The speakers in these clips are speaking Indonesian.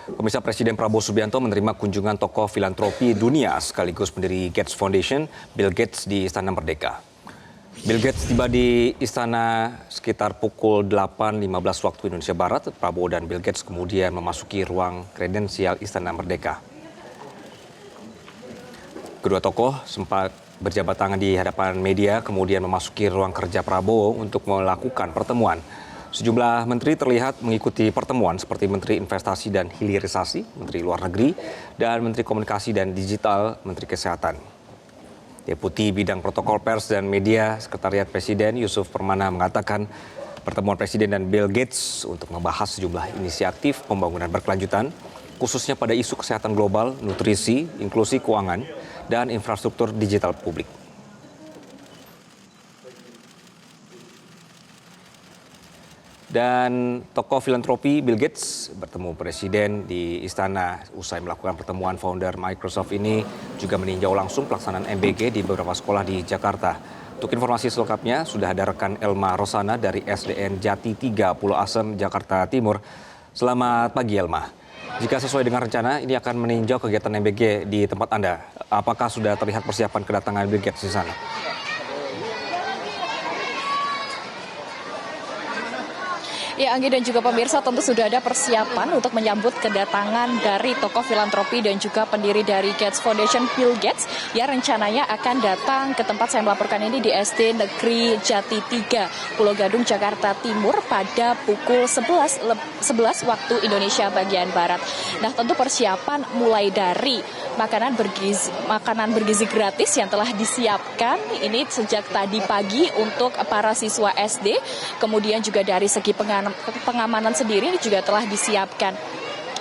Pemirsa, Presiden Prabowo Subianto menerima kunjungan tokoh filantropi dunia sekaligus pendiri Gates Foundation, Bill Gates di Istana Merdeka. Bill Gates tiba di istana sekitar pukul 8.15 waktu Indonesia Barat. Prabowo dan Bill Gates kemudian memasuki ruang kredensial Istana Merdeka. Kedua tokoh sempat berjabat tangan di hadapan media, kemudian memasuki ruang kerja Prabowo untuk melakukan pertemuan. Sejumlah menteri terlihat mengikuti pertemuan seperti Menteri Investasi dan Hilirisasi, Menteri Luar Negeri, dan Menteri Komunikasi dan Digital, Menteri Kesehatan. Deputi Bidang Protokol Pers dan Media Sekretariat Presiden Yusuf Permana mengatakan pertemuan Presiden dan Bill Gates untuk membahas sejumlah inisiatif pembangunan berkelanjutan, khususnya pada isu kesehatan global, nutrisi, inklusi keuangan, dan infrastruktur digital publik. Dan tokoh filantropi Bill Gates bertemu Presiden di istana usai melakukan pertemuan founder Microsoft ini juga meninjau langsung pelaksanaan MBG di beberapa sekolah di Jakarta. Untuk informasi selengkapnya sudah ada rekan Elma Rosana dari SDN Jati 3 Pulau Asem, Jakarta Timur. Selamat pagi Elma. Jika sesuai dengan rencana ini akan meninjau kegiatan MBG di tempat Anda. Apakah sudah terlihat persiapan kedatangan Bill Gates di sana? Ya, Anggi dan juga pemirsa, tentu sudah ada persiapan untuk menyambut kedatangan dari tokoh filantropi dan juga pendiri dari Gates Foundation, Bill Gates, yang rencananya akan datang ke tempat saya melaporkan ini di SD Negeri Jati 3, Pulau Gadung, Jakarta Timur pada pukul 11 waktu Indonesia bagian Barat. Nah, tentu persiapan mulai dari makanan bergizi gratis yang telah disiapkan ini sejak tadi pagi untuk para siswa SD, kemudian juga dari segi pengamanan sendiri ini juga telah disiapkan.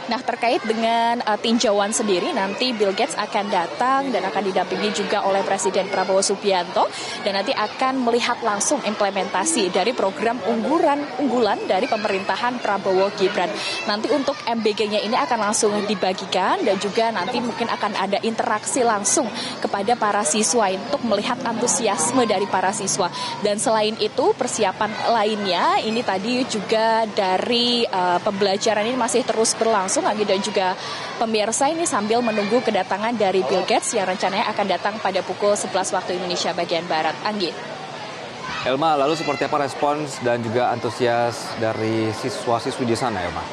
Nah, terkait dengan tinjauan sendiri, nanti Bill Gates akan datang dan akan didampingi juga oleh Presiden Prabowo Subianto dan nanti akan melihat langsung implementasi dari program unggulan dari pemerintahan Prabowo Gibran. Nanti untuk MBG-nya ini akan langsung dibagikan dan juga nanti mungkin akan ada interaksi langsung kepada para siswa untuk melihat antusiasme dari para siswa. Dan selain itu, persiapan lainnya ini tadi juga dari pembelajaran ini masih terus berlangsung, Anggi dan juga pemirsa, ini sambil menunggu kedatangan dari Bill Gates yang rencananya akan datang pada pukul 11 waktu Indonesia bagian Barat. Anggi. Elma, lalu seperti apa respons dan juga antusias dari siswa-siswi di sana, Elma?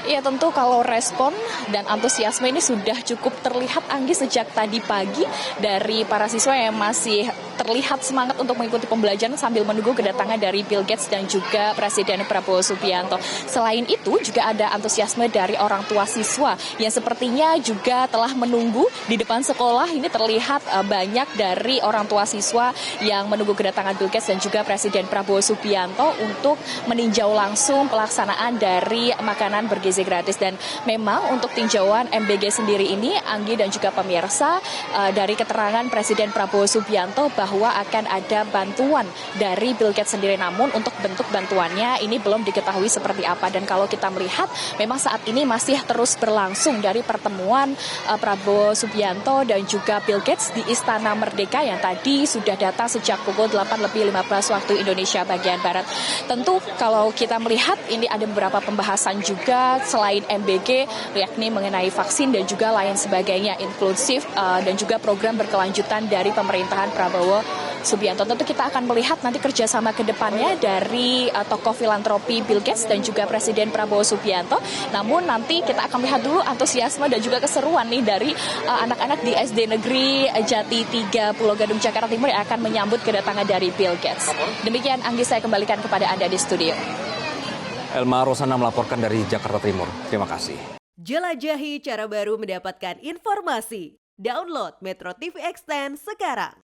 Ya, tentu kalau respon dan antusiasme ini sudah cukup terlihat, Anggi, sejak tadi pagi dari para siswa yang masih terlihat semangat untuk mengikuti pembelajaran sambil menunggu kedatangan dari Bill Gates dan juga Presiden Prabowo Subianto. Selain itu juga ada antusiasme dari orang tua siswa yang sepertinya juga telah menunggu di depan sekolah. Ini terlihat banyak dari orang tua siswa yang menunggu kedatangan Bill Gates dan juga Presiden Prabowo Subianto untuk meninjau langsung pelaksanaan dari makanan bergizi gratis. Dan memang untuk tinjauan MBG sendiri ini, Anggi dan juga pemirsa, dari keterangan Presiden Prabowo Subianto bahwa akan ada bantuan dari Bill Gates sendiri, namun untuk bentuk bantuannya ini belum diketahui seperti apa. Dan kalau kita melihat memang saat ini masih terus berlangsung dari pertemuan Prabowo Subianto dan juga Bill Gates di Istana Merdeka yang tadi sudah datang sejak pukul 8.15 waktu Indonesia bagian Barat. Tentu kalau kita melihat ini ada beberapa pembahasan juga selain MBG, yakni mengenai vaksin dan juga lain sebagainya, inklusif dan juga program berkelanjutan dari pemerintahan Prabowo Subianto. Tentu kita akan melihat nanti kerjasama ke depannya dari tokoh filantropi Bill Gates dan juga Presiden Prabowo Subianto. Namun nanti kita akan melihat dulu antusiasme dan juga keseruan nih dari anak-anak di SD Negeri Jati 3 Pulau Gadung, Jakarta Timur yang akan menyambut kedatangan dari Bill Gates. Demikian, Anggi, saya kembalikan kepada Anda di studio. Elma Rosana melaporkan dari Jakarta Timur. Terima kasih. Jelajahi cara baru mendapatkan informasi. Download Metro TV Extend sekarang.